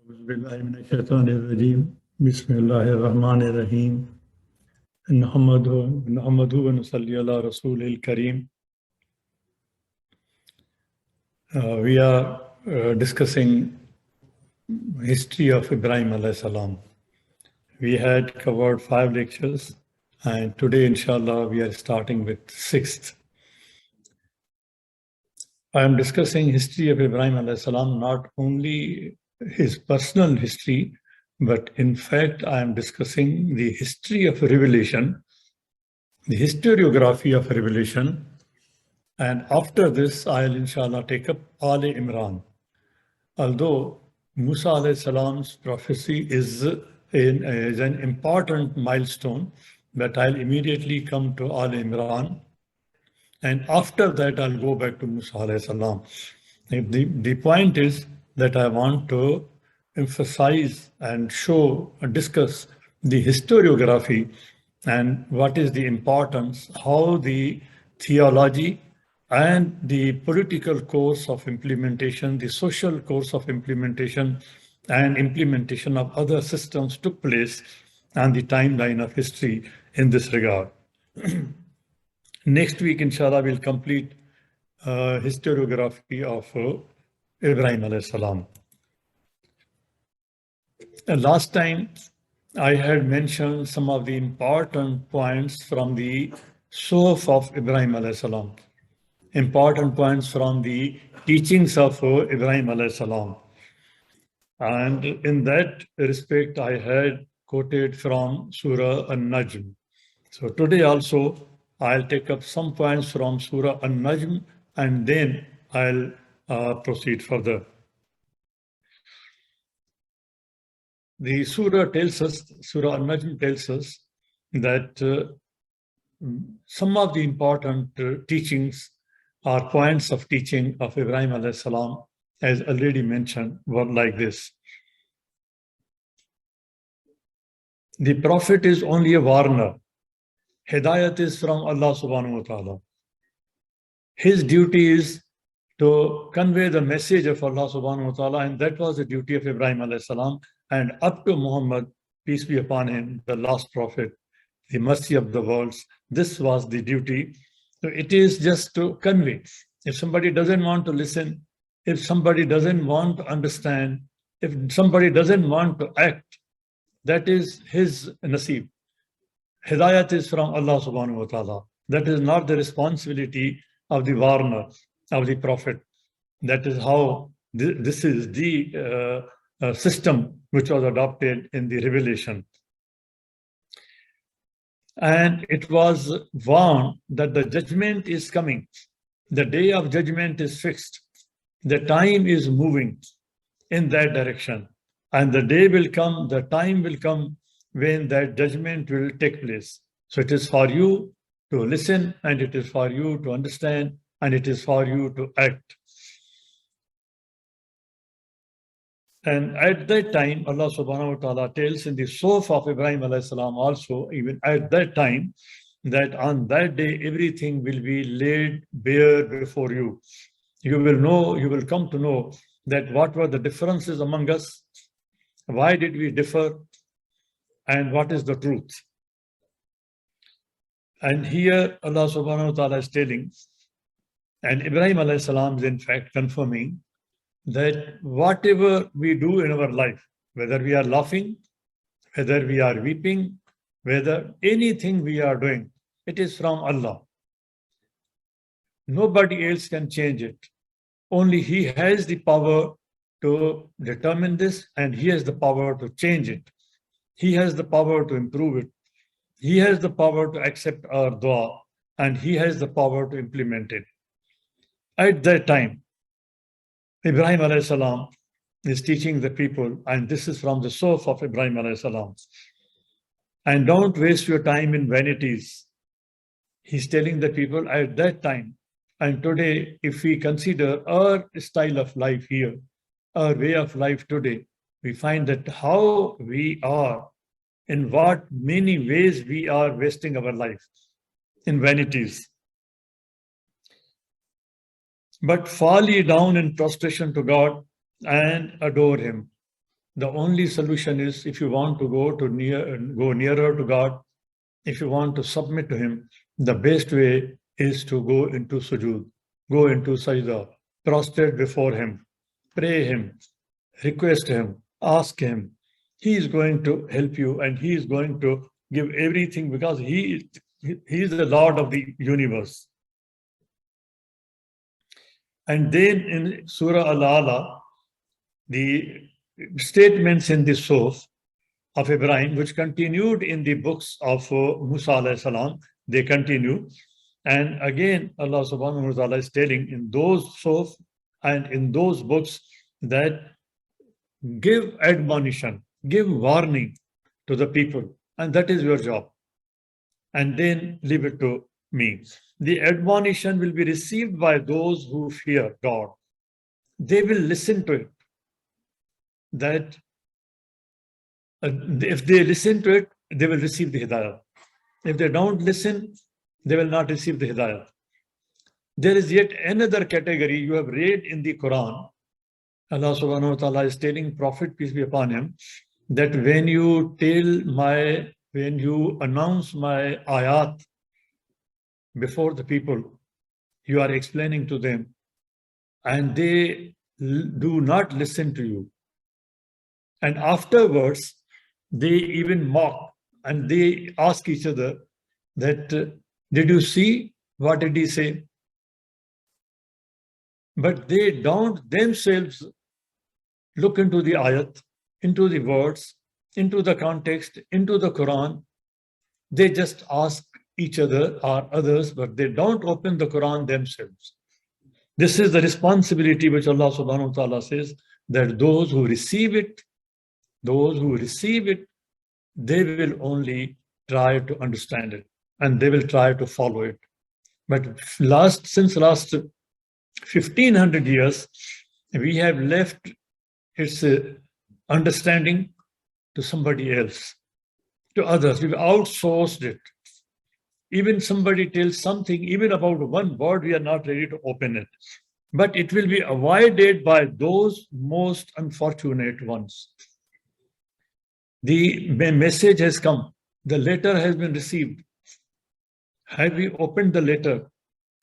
Auzubillahiminash-shaytanir-rajim. Bismillahir-rahmanir-rahim. Nahmaduhu wa nusalli ala Rasulil Kareem. We are discussing history of Ibrahim alayhi salam. We had covered 5 lectures, and today, inshallah, we are starting with 6th. I am discussing history of Ibrahim alayhi salam, not only his personal history, but in fact, I am discussing the history of revelation, the historiography of revelation, and after this, I'll inshallah take up Ali Imran. Although Musa alayhi salam's prophecy is an important milestone, but I'll immediately come to Ali Imran, and after that, I'll go back to Musa alayhi salam. The point is that I want to emphasize and show and discuss the historiography and what is the importance, how the theology and the political course of implementation, the social course of implementation and implementation of other systems took place, and the timeline of history in this regard. Next week, inshallah, we'll complete historiography of Ibrahim alayhi salam. Last time, I had mentioned some of the important points from the Suhuf of Ibrahim alayhi salam, important points from the teachings of Ibrahim alayhi salam. And in that respect, I had quoted from Surah An-Najm. So today also, I'll take up some points from Surah An-Najm, and then I'll proceed further. The Surah tells us, Surah An-Najm tells us that some of the important teachings or points of teaching of Ibrahim alayhi salam, as already mentioned, were like this. The Prophet is only a warner. Hidayat is from Allah subhanahu wa ta'ala. His duty is to convey the message of Allah subhanahu wa ta'ala, and that was the duty of Ibrahim alayhi salam, and up to Muhammad, peace be upon him, the last prophet, the mercy of the worlds. This was the duty. So it is just to convey. If somebody doesn't want to listen, if somebody doesn't want to understand, if somebody doesn't want to act, that is his nasib. Hidayat is from Allah subhanahu wa ta'ala. That is not the responsibility of the warner, of the prophet. That is how this is the system which was adopted in the revelation. And it was warned that the judgment is coming. The day of judgment is fixed. The time is moving in that direction. And the day will come, the time will come when that judgment will take place. So it is for you to listen, and it is for you to understand, and it is for you to act. And at that time, Allah subhanahu wa ta'ala tells in the Suhuf of Ibrahim alayhi salam also, even at that time, that on that day, everything will be laid bare before you. You will know, you will come to know that what were the differences among us, why did we differ, and what is the truth. And here Allah subhanahu wa ta'ala is telling, and Ibrahim alayhi salam is in fact confirming, that whatever we do in our life, whether we are laughing, whether we are weeping, whether anything we are doing, it is from Allah. Nobody else can change it. Only He has the power to determine this, and He has the power to change it. He has the power to improve it. He has the power to accept our dua, and He has the power to implement it. At that time, Ibrahim alayhi salam is teaching the people, and this is from the Suhuf of Ibrahim alayhi salam. And don't waste your time in vanities. He's telling the people at that time. And today, if we consider our style of life here, our way of life today, we find that how we are, in what many ways we are wasting our life in vanities. But fall ye down in prostration to God and adore Him. The only solution is, if you want to go nearer to God, if you want to submit to Him, the best way is to go into sujood, go into sajda, prostrate before Him, pray Him, request Him, ask Him. He is going to help you, and He is going to give everything, because He is the Lord of the universe. And then in Surah Al-Ala, the statements in the Sof of Ibrahim, which continued in the books of Musa alayhi salam, they continue. And again, Allah subhanahu wa ta'ala is telling in those Sof and in those books that give admonition, give warning to the people, and that is your job. And then leave it to me. The admonition will be received by those who fear God. They will listen to it. That if they listen to it, they will receive the hidayah. If they don't listen, they will not receive the hidayah. There is yet another category you have read in the Quran. Allah subhanahu wa ta'ala is telling Prophet, peace be upon him, that when you announce my ayat before the people, you are explaining to them, and they do not listen to you. And afterwards, they even mock, and they ask each other that, did you see what did he say? But they don't themselves look into the ayat, into the words, into the context, into the Quran. They just ask each other or others, but they don't open the Quran themselves. This is the responsibility which Allah subhanahu wa ta'ala says, that those who receive it, they will only try to understand it, and they will try to follow it. But since last 1500 years, we have left its understanding to somebody else, to others. We've outsourced it. Even somebody tells something, even about one word, we are not ready to open it. But it will be avoided by those most unfortunate ones. The message has come. The letter has been received. Have we opened the letter?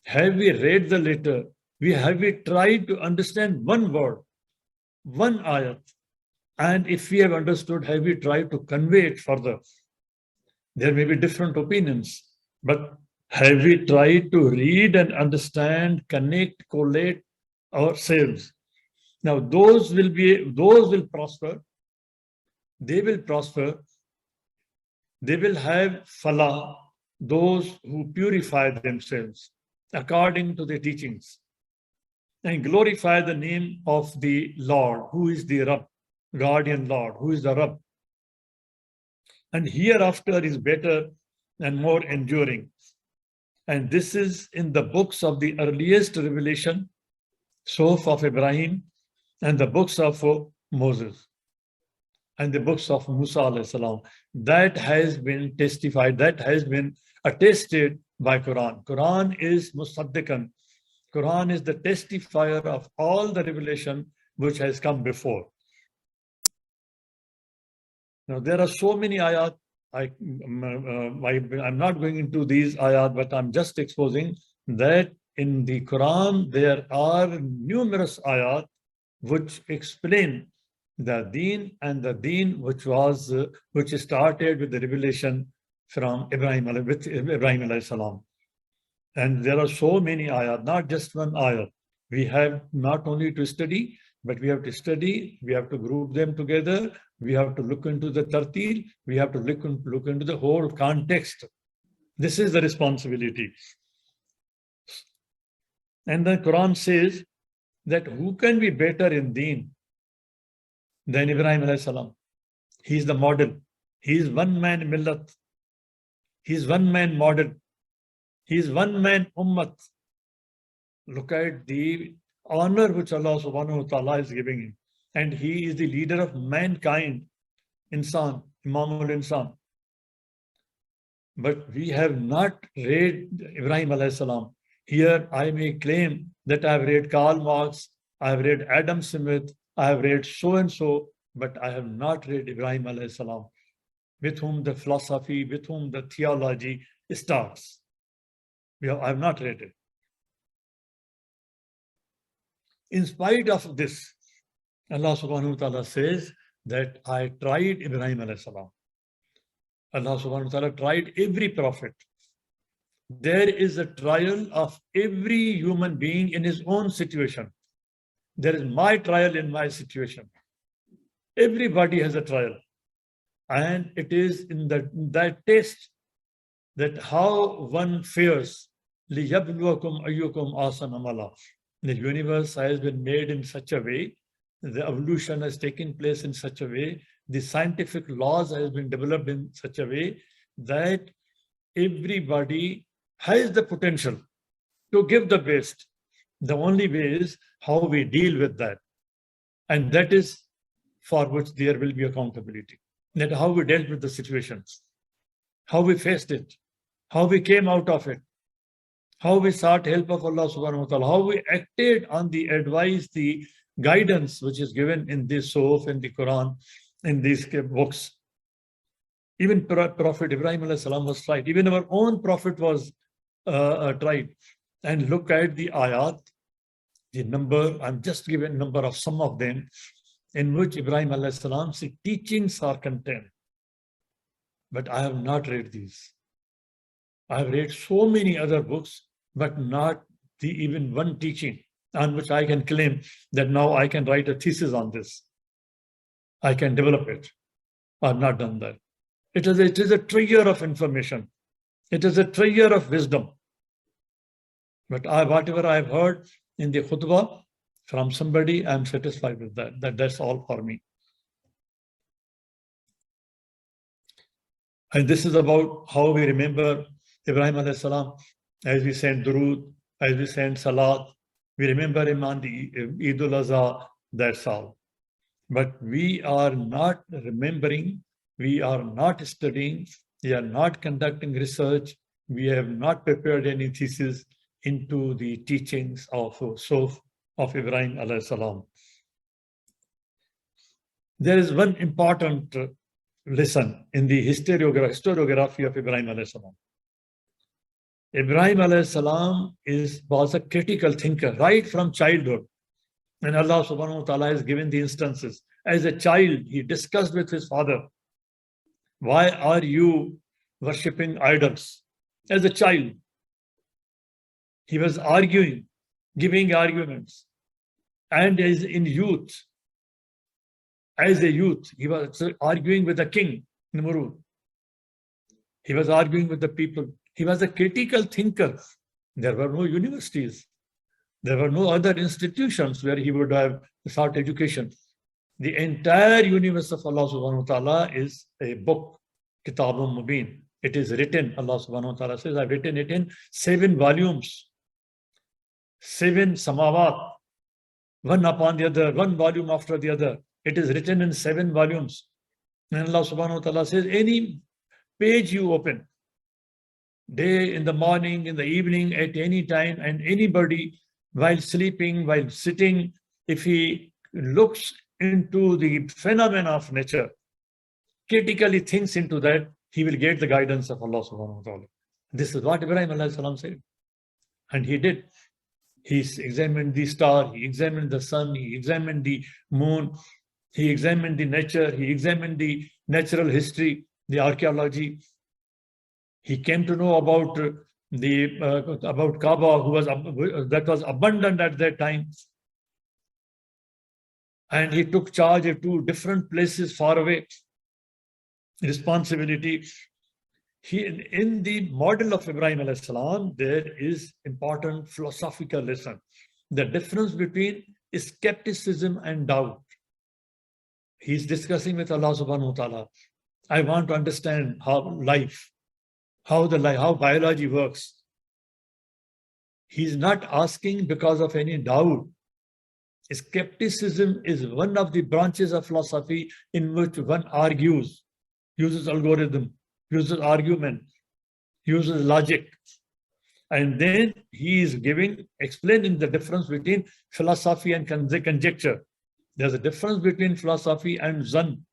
Have we read the letter? Have we tried to understand one word, one ayat? And if we have understood, have we tried to convey it further? There may be different opinions, but have we tried to read and understand, connect, collate ourselves? Now, those will prosper. They will prosper. They will have falah, those who purify themselves according to the teachings and glorify the name of the Lord, who is the Rabb, guardian Lord, who is the Rabb. And hereafter is better and more enduring. And this is in the books of the earliest revelation, Sof of Ibrahim, and the books of Moses, and the books of Musa alayhi salam. That has been testified, that has been attested by Quran. Quran is musaddiqan. Quran is the testifier of all the revelation which has come before. Now, there are so many ayat. I'm not going into these ayat, but I'm just exposing that in the Quran, there are numerous ayat which explain the deen, and the deen which started with the revelation from Ibrahim alayhi salam. And there are so many ayat, not just one ayat. We have not only to study, but we have to study, we have to group them together, we have to look into the tartil, we have to look into the whole context. This is the responsibility. And the Quran says that who can be better in deen than Ibrahim alayhi salam? He is the model. He is one man millat. He is one man model. He is one man ummat. Look at the honor which Allah subhanahu wa ta'ala is giving him. And he is the leader of mankind, Insan, Imamul Insan. But we have not read Ibrahim alayhi salam. Here I may claim that I have read Karl Marx, I have read Adam Smith, I have read so and so, but I have not read Ibrahim alayhi salam, with whom the philosophy, with whom the theology starts. I have not read it. In spite of this, Allah subhanahu wa ta'ala says that I tried Ibrahim alayhi salam. Allah subhanahu wa ta'ala tried every prophet. There is a trial of every human being in his own situation. There is my trial in my situation. Everybody has a trial. And it is in that test that how one fares. لِيَبْلُوَكُمْ أَيُّكُمْ أَحْسَنُ عَمَلًا. The universe has been made in such a way, the evolution has taken place in such a way, the scientific laws has been developed in such a way that everybody has the potential to give the best. The only way is how we deal with that. And that is for which there will be accountability. That how we dealt with the situations, how we faced it, how we came out of it, how we sought help of Allah subhanahu wa ta'ala, how we acted on the advice, the guidance which is given in this Suhuf, in the Quran, in these books. Even Prophet Ibrahim alayhi salam was tried. Even our own Prophet was tried. And look at the ayat, the number, I'm just giving number of some of them, in which Ibrahim alayhi salam's teachings are contained. But I have not read these. I have read so many other books, but not even one teaching on which I can claim that now I can write a thesis on this. I can develop it. I have not done that. It is a treasure of information. It is a treasure of wisdom. But whatever I have heard in the khutbah from somebody, I am satisfied with that. That's all for me. And this is about how we remember Ibrahim alayhi salam, as we send durood, as we send salat. We remember him on the Eid al-Azha, that's all. But we are not remembering, we are not studying, we are not conducting research, we have not prepared any thesis into the teachings of Suhuf of Ibrahim alayhi salam. There is one important lesson in the historiography of Ibrahim alayhi salam. Ibrahim alayhi salam was a critical thinker right from childhood. And Allah subhanahu wa ta'ala has given the instances. As a child, he discussed with his father, why are you worshipping idols? As a child, he was arguing, giving arguments. And as a youth, he was arguing with the king, Nimrud. He was arguing with the people. He was a critical thinker. There were no universities. There were no other institutions where he would have sought education. The entire universe of Allah subhanahu wa ta'ala is a book, Kitabun Mubin. It is written, Allah subhanahu wa ta'ala says, I've written it in 7 volumes, 7 samawat, one upon the other, one volume after the other. It is written in 7 volumes. And Allah subhanahu wa ta'ala says, any page you open, day, in the morning, in the evening, at any time, and anybody, while sleeping, while sitting, if he looks into the phenomena of nature, critically thinks into that, he will get the guidance of Allah subhanahu wa ta'ala. This is what Ibrahim alayhi salam said. And he did. He examined the star, he examined the sun, he examined the moon, he examined the nature, he examined the natural history, the archaeology. He came to know about about Kaaba, that was abundant at that time. And he took charge of 2 different places far away. Responsibility. In the model of Ibrahim alayhi salam, there is important philosophical lesson. The difference between skepticism and doubt. He's discussing with Allah subhanahu wa ta'ala. I want to understand how biology works. He's not asking because of any doubt. Skepticism is one of the branches of philosophy in which one argues, uses algorithm, uses argument, uses logic. And then he is explaining the difference between philosophy and conjecture. There's a difference between philosophy and zan.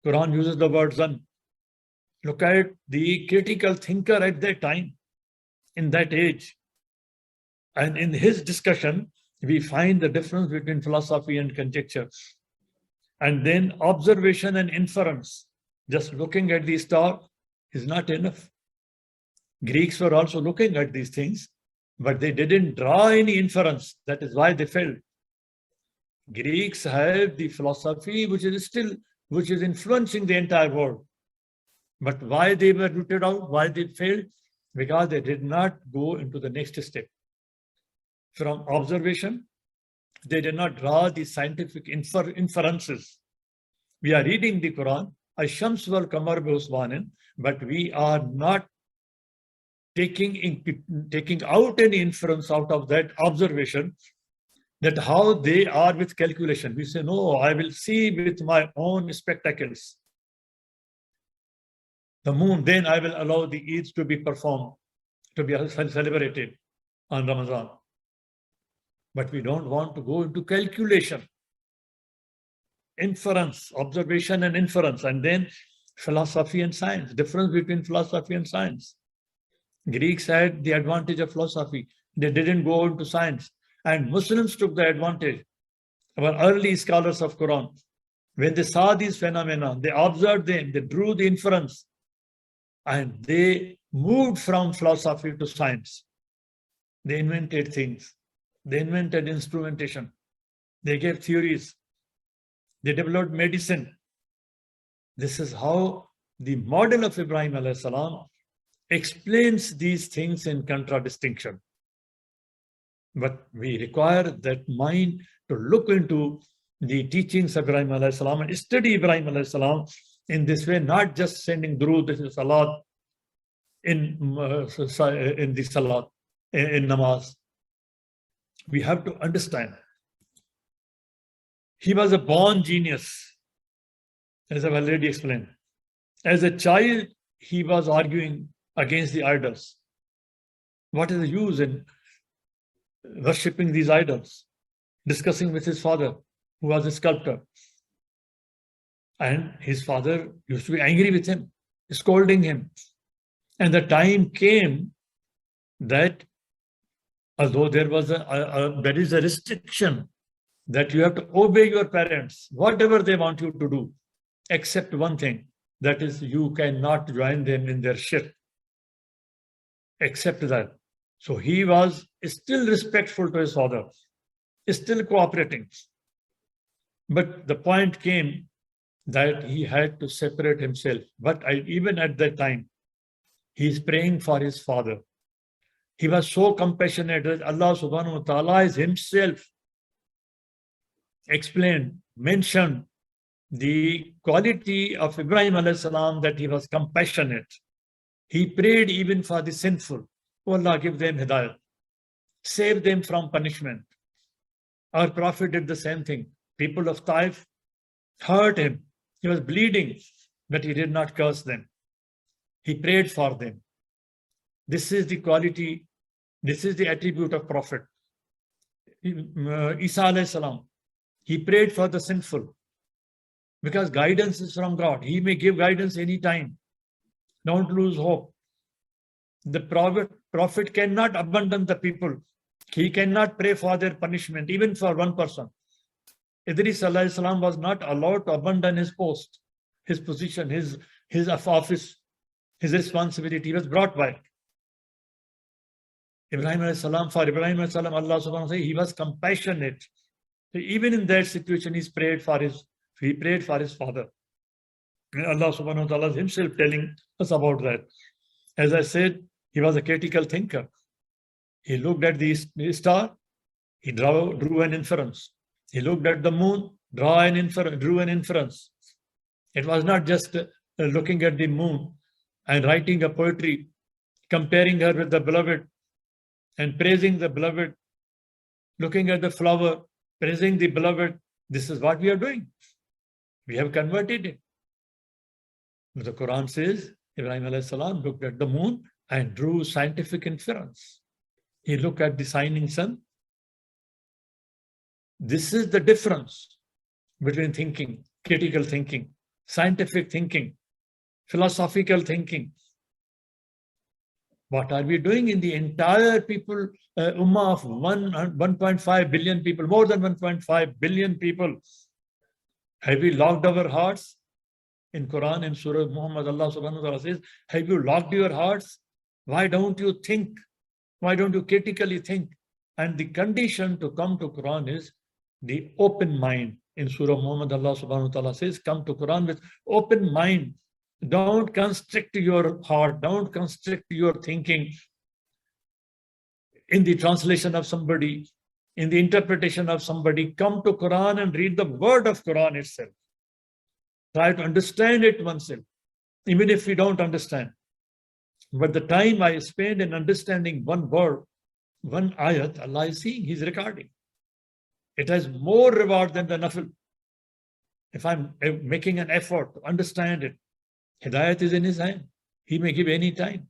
Quran uses the word zan. Look at the critical thinker at that time, in that age. And in his discussion, we find the difference between philosophy and conjecture. And then observation and inference. Just looking at the star is not enough. Greeks were also looking at these things, but they didn't draw any inference. That is why they failed. Greeks have the philosophy which is influencing the entire world. But why they were rooted out, why they failed? Because they did not go into the next step. From observation, they did not draw the scientific inferences. We are reading the Quran, Ash-Shams wal Qamar bi Husbanin, but we are not taking out any inference out of that observation, that how they are with calculation. We say, no, I will see with my own spectacles the moon, then I will allow the Eids to be performed, to be celebrated on Ramadan. But we don't want to go into calculation, inference, observation and inference, and then philosophy and science, difference between philosophy and science. Greeks had the advantage of philosophy. They didn't go into science. And Muslims took the advantage. Our early scholars of Quran, when they saw these phenomena, they observed them, they drew the inference, and they moved from philosophy to science. They invented things. They invented instrumentation. They gave theories. They developed medicine. This is how the model of Ibrahim alayhi salam explains these things in contradistinction. But we require that mind to look into the teachings of Ibrahim alayhi salam and study Ibrahim alayhi salam in this way, not just sending durood, this is salat in the salat, in namaz. We have to understand. He was a born genius, as I've already explained. As a child, he was arguing against the idols. What is the use in worshipping these idols? Discussing with his father, who was a sculptor. And his father used to be angry with him, scolding him. And the time came that although there was there is a restriction that you have to obey your parents, whatever they want you to do, except one thing, that is you cannot join them in their shirk. Except that. So he was still respectful to his father, still cooperating. But the point came that he had to separate himself. But even at that time, he's praying for his father. He was so compassionate that Allah subhanahu wa ta'ala is himself explained, mentioned the quality of Ibrahim alayhi salam, that he was compassionate. He prayed even for the sinful. Oh Allah, give them hidayat. Save them from punishment. Our Prophet did the same thing. People of Taif hurt him. He was bleeding, but he did not curse them. He prayed for them. This is the quality, this is the attribute of Prophet. Isa alayhi salam, he prayed for the sinful because guidance is from God. He may give guidance anytime. Don't lose hope. The Prophet cannot abandon the people. He cannot pray for their punishment, even for one person. Idris alayhi salam was not allowed to abandon his post, his position, his office, his responsibility. He was brought back. Ibrahim alayhi salam, for Ibrahim alayhi salam, Allah subhanahu wa ta'ala, he was compassionate. So even in that situation, he prayed for his father. And Allah subhanahu wa ta'ala is himself telling us about that. As I said, he was a critical thinker. He looked at the star, he drew an inference. He looked at the moon, drew an inference. It was not just looking at the moon and writing a poetry, comparing her with the beloved and praising the beloved, looking at the flower, praising the beloved. This is what we are doing. We have converted it. The Quran says, Ibrahim alayhi salam looked at the moon and drew scientific inference. He looked at the shining sun This is the difference between thinking, critical thinking, scientific thinking, philosophical thinking. What are we doing in the entire people, ummah of 1.5 billion people, more than 1.5 billion people? Have we locked our hearts? In Quran, in Surah Muhammad, Allah subhanahu wa ta'ala says, have you locked your hearts? Why don't you think? Why don't you critically think? And the condition to come to Quran is the open mind. In Surah Muhammad, Allah subhanahu wa ta'ala says, come to Quran with open mind. Don't constrict your heart. Don't constrict your thinking in the translation of somebody, in the interpretation of somebody. Come to Quran and read the word of Quran itself. Try to understand it oneself, even if we don't understand. But the time I spend in understanding one word, one ayat, Allah is seeing, He's recording. It has more reward than the nafil. If I'm making an effort to understand it, Hidayat is in His hand. He may give any time.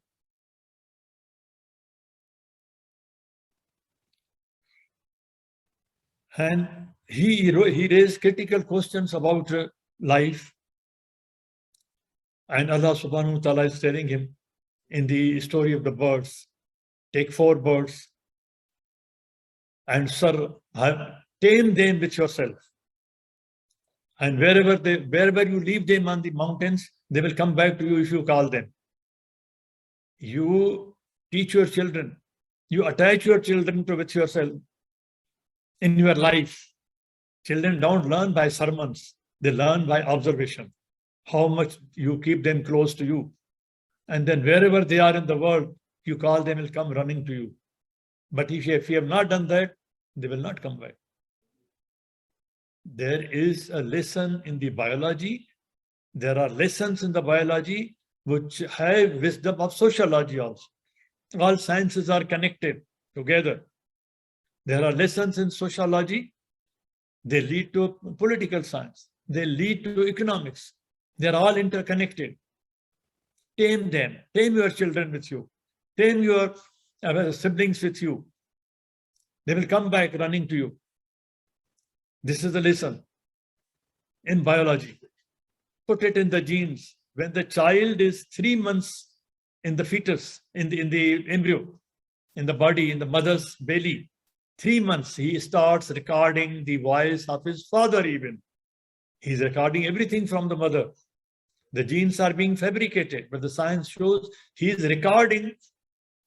And he raised critical questions about life. And Allah subhanahu wa ta'ala is telling him in the story of the birds, take 4 birds and tame them with yourself. And wherever you leave them on the mountains, they will come back to you if you call them. You teach your children, you attach your children with yourself in your life. Children don't learn by sermons, they learn by observation. How much you keep them close to you. And then wherever they are in the world, you call them, will come running to you. But if you have not done that, they will not come back. There is a lesson in the biology. There are lessons in the biology which have wisdom of sociology also. All sciences are connected together. There are lessons in sociology. They lead to political science. They lead to economics. They're all interconnected. Tame them. Tame your children with you. Tame your siblings with you. They will come back running to you. This is the lesson in biology. Put it in the genes. When the child is 3 months in the fetus, in the embryo, in the body, in the mother's belly, 3 months, he starts recording the voice of his father even. He's recording everything from the mother. The genes are being fabricated, but the science shows he is recording.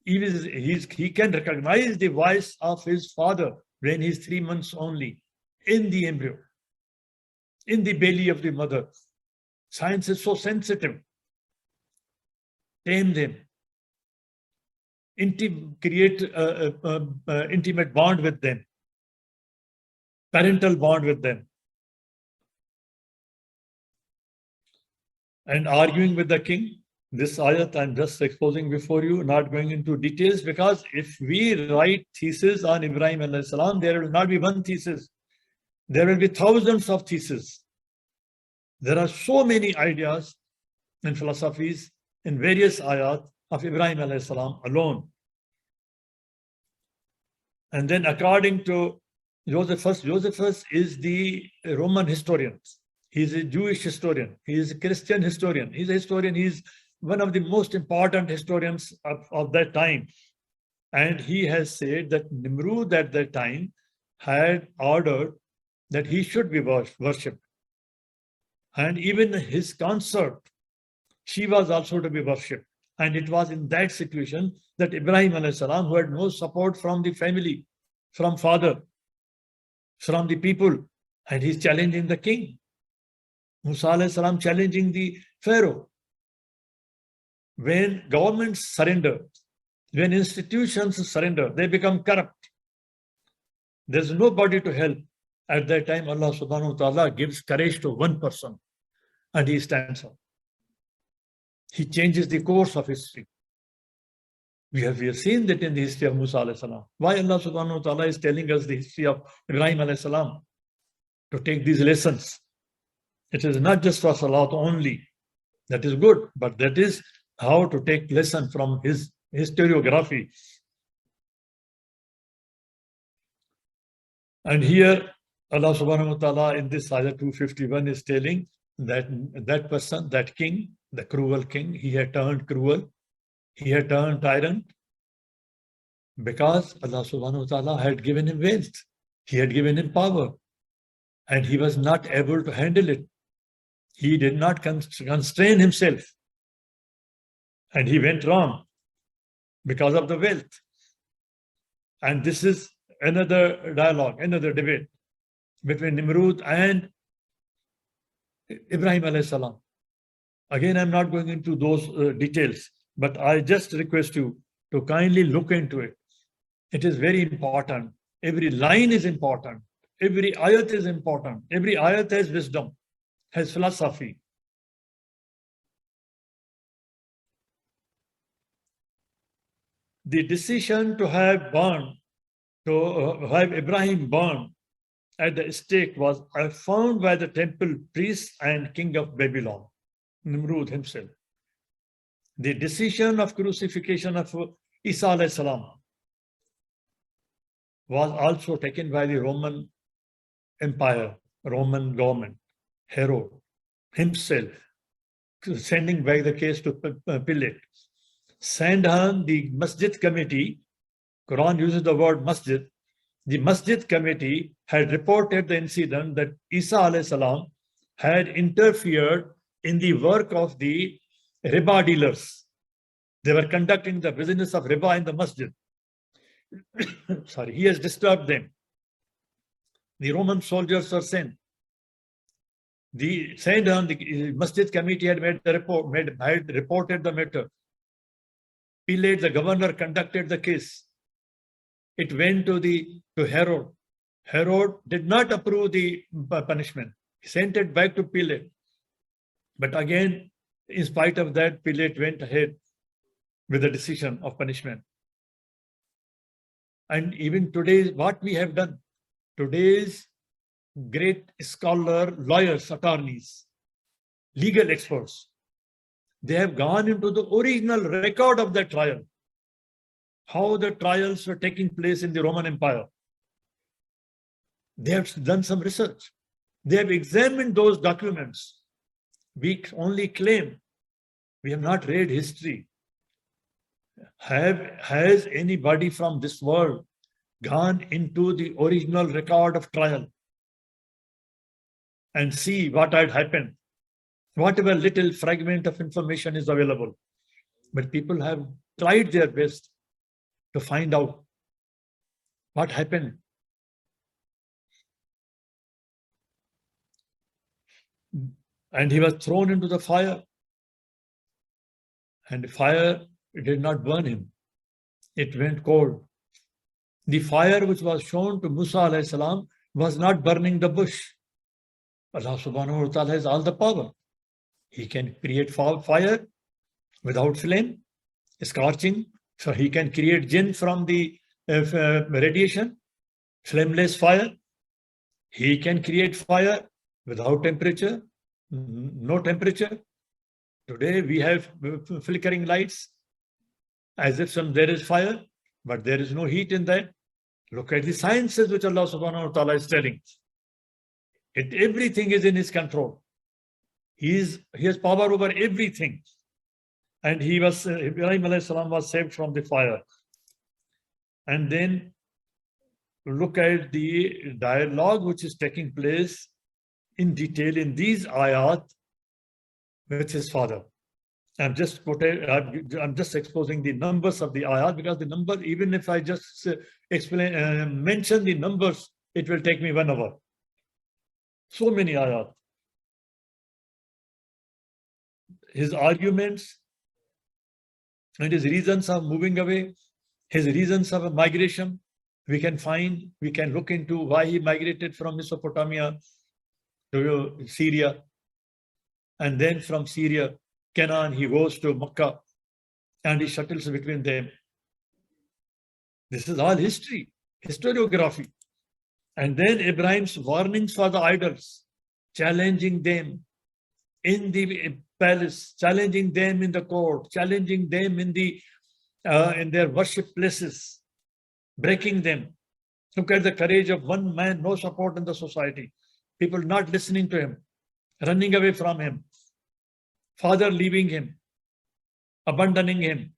He can recognize the voice of his father when he's 3 months only in the embryo, in the belly of the mother. Science is so sensitive. Tame them. Create intimate bond with them. Parental bond with them. And arguing with the king, this ayat I'm just exposing before you, not going into details, because if we write thesis on Ibrahim alayhi salam, there will not be one thesis. There will be thousands of theses. There are so many ideas and philosophies in various ayat of Ibrahim alayhi salam alone. And then according to Josephus is the Roman historian. He's a Jewish historian. He is a Christian historian. He's a historian. He's one of the most important historians of that time. And he has said that Nimrud at that time had ordered that he should be worshipped. And even his consort, she was also to be worshipped. And it was in that situation that Ibrahim alayhi salam, who had no support from the family, from father, from the people, and he's challenging the king. Musa alayhi salam challenging the Pharaoh. When governments surrender, when institutions surrender, they become corrupt. There's nobody to help. At that time, Allah subhanahu wa ta'ala gives courage to one person and he stands up. He changes the course of history. We have seen that in the history of Musa alayhi salam. Why Allah subhanahu wa ta'ala is telling us the history of Ibrahim alayhi salam? To take these lessons. It is not just for Salat only. That is good, but that is how to take lesson from his historiography. And here Allah subhanahu wa ta'ala in this ayah 251 is telling that that person, that king, the cruel king, he had turned cruel, he had turned tyrant because Allah subhanahu wa ta'ala had given him wealth, he had given him power, and he was not able to handle it. He did not constrain himself, and he went wrong because of the wealth. And this is another dialogue, another debate between Nimrud and Ibrahim alayhi salam. Again, I'm not going into those details, but I just request you to kindly look into it. It is very important. Every line is important. Every ayat is important. Every ayat has wisdom, has philosophy. The decision to have Ibrahim burned at the stake was found by the temple priest and king of Babylon, Nimrud himself. The decision of crucifixion of Isa alayhi salam was also taken by the Roman Empire, Roman government, Herod himself, sending back the case to Pilate. Sanhedrin, the Masjid committee, Quran uses the word Masjid, the Masjid committee had reported the incident that Isa alayhi salam had interfered in the work of the riba dealers. They were conducting the business of riba in the masjid. Sorry, he has disturbed them. The Roman soldiers were sent. The Sanhedrin, the Masjid committee had made the report, had reported the matter. Pilate, the governor, conducted the case. It went to Herod. Herod did not approve the punishment. He sent it back to Pilate. But again, in spite of that, Pilate went ahead with the decision of punishment. And even today, what we have done, today's great scholar, lawyers, attorneys, legal experts, they have gone into the original record of the trial, how the trials were taking place in the Roman Empire. They have done some research. They have examined those documents. We only claim we have not read history. Has anybody from this world gone into the original record of trial and see what had happened? Whatever little fragment of information is available. But people have tried their best to find out what happened. And he was thrown into the fire. And the fire did not burn him. It went cold. The fire which was shown to Musa alayhi salam was not burning the bush. Allah subhanahu wa ta'ala has all the power. He can create fire without flame, scorching. So he can create jinn from the radiation, flameless fire. He can create fire without temperature, no temperature. Today we have flickering lights as if there is fire, but there is no heat in that. Look at the sciences which Allah subhanahu wa ta'ala is telling. Everything is in his control. He has power over everything. And Ibrahim alayhi salam was saved from the fire. And then look at the dialogue which is taking place in detail in these ayat with his father. I'm just exposing the numbers of the ayat, because the numbers, even if I just mention the numbers, it will take me 1 hour. So many ayat. His arguments and his reasons of moving away, his reasons of migration, we can look into why he migrated from Mesopotamia to Syria. And then from Syria, Canaan, he goes to Makkah and he shuttles between them. This is all history, historiography. And then Ibrahim's warnings for the idols, challenging them in the palace, challenging them in the court, challenging them in their worship places, breaking them. Look at the courage of one man, no support in the society. People not listening to him, running away from him, father leaving him, abandoning him.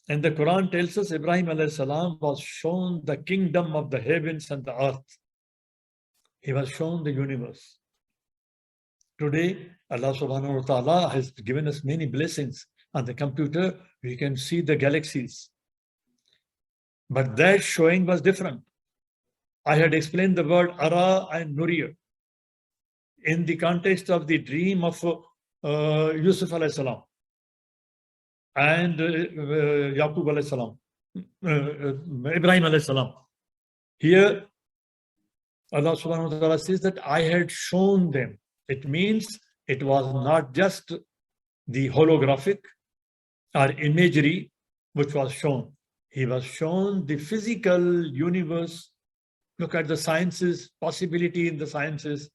And the Quran tells us Ibrahim alayhi salam was shown the kingdom of the heavens and the earth. He was shown the universe. Today, Allah subhanahu wa ta'ala has given us many blessings. On the computer, we can see the galaxies. But that showing was different. I had explained the word ara and nuriya in the context of the dream of Yusuf alayhi salam and Yaqub alayhi salam, Ibrahim alayhi salam. Here, Allah subhanahu wa ta'ala says that I had shown them. It means it was not just the holographic or imagery which was shown. He was shown the physical universe. Look at the sciences, possibility in the sciences,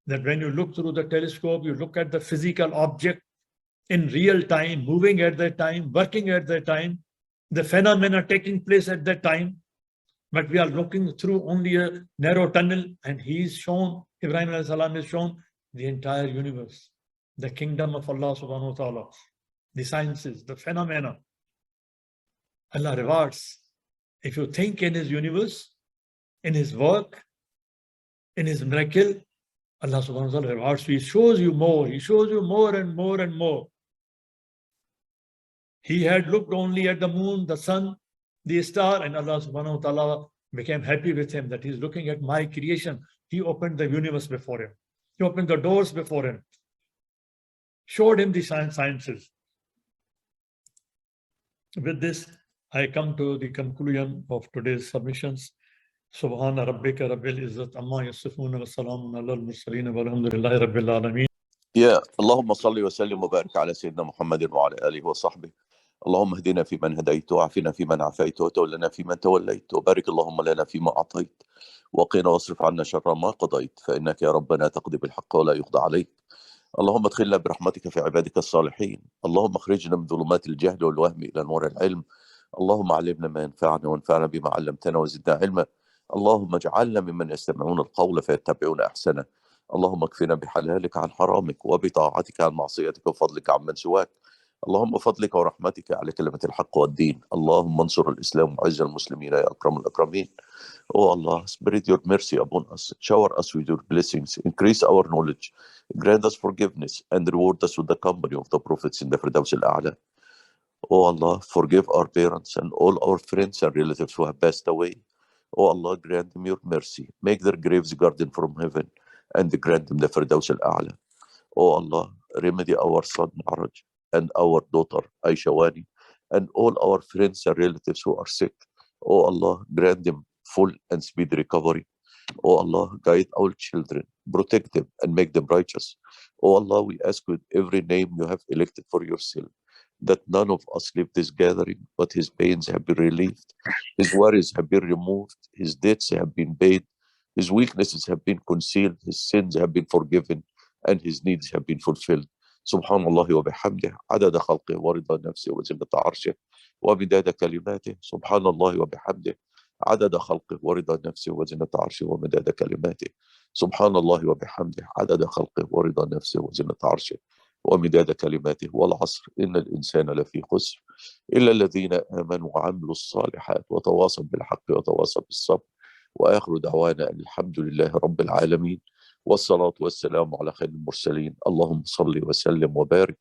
that when you look through the telescope, you look at the physical object in real time, moving at that time, working at that time, the phenomena taking place at that time. But we are looking through only a narrow tunnel, and he is shown, Ibrahim alayhi salam is shown the entire universe, the kingdom of Allah subhanahu wa ta'ala, the sciences, the phenomena. Allah rewards. If you think in his universe, in his work, in his miracle, Allah subhanahu wa ta'ala rewards you. He shows you more. He shows you more and more and more. He had looked only at the moon, the sun, the star, and Allah subhanahu wa ta'ala became happy with him that he's looking at my creation. He opened the universe before him. He opened the doors before him, showed him the sciences. With this, I come to the conclusion of today's submissions. Subhana rabbika rabbil izzat amma yasifun wa salamun ala al-mursaleen walhamdulillahi rabbil alameen. يا اللهم صل وسلم وبارك على سيدنا محمد وعلى آله وصحبه. اللهم اهدنا فيمن هديت وعافنا فيمن عافيت وتولنا فيمن توليت وبارك اللهم لنا فيما أعطيت وقنا واصرف عنا شر ما قضيت فإنك يا ربنا تقضي بالحق ولا يقضى عليك. اللهم ادخلنا برحمتك في عبادك الصالحين. اللهم اخرجنا من ظلمات الجهل والوهم إلى نور العلم. اللهم علمنا ما ينفعنا وانفعنا بما علمتنا وزدنا علما. اللهم اجعلنا ممن يستمعون القول فيتبعون أحسنه. اللهم اكفنا بحلالك عن حرامك وبطاعتك عن معصيتك وفضلك عن من سواك. اللهم فضلك ورحمتك على كلمة الحق والدين. اللهم انصر الإسلام وعز المسلمين يا أكرم الأكرمين. Oh Allah, spread your mercy upon us. Shower us with your blessings. Increase our knowledge. Grant us forgiveness and reward us with the company of the prophets in the Firdaus al-A'la. Oh Allah, forgive our parents and all our friends and relatives who have passed away. Oh Allah, grant them your mercy. Make their graves garden from heaven and grant them the Firdaus al-A'la. Oh Allah, remedy our son Ma'raj and our daughter Aisha Wani and all our friends and relatives who are sick. Oh Allah, grant them full and speedy recovery. Oh Allah, guide our children, protect them and make them righteous. Oh Allah, we ask with every name you have elected for yourself that none of us leave this gathering, but his pains have been relieved, his worries have been removed, his debts have been paid, his weaknesses have been concealed, his sins have been forgiven, and his needs have been fulfilled. Subhanallah wa bihamdih, adada khalqih wa rida nafsih wa zinata arshih, wa midada kalimatih. Subhanallah wa bihamdih, عدد خلقه ورضا نفسه وزنة عرشه ومداد كلماته. سبحان الله وبحمده عدد خلقه ورضا نفسه وزنة عرشه ومداد كلماته. والعصر إن الإنسان لفي خسر إلا الذين آمنوا وعملوا الصالحات وتواصوا بالحق وتواصوا بالصبر. وآخر دعوانا أن الحمد لله رب العالمين والصلاة والسلام على خير المرسلين. اللهم صل وسلم وبارك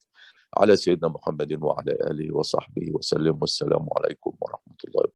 على سيدنا محمد وعلى آله وصحبه وسلم. والسلام عليكم ورحمة الله وبركاته.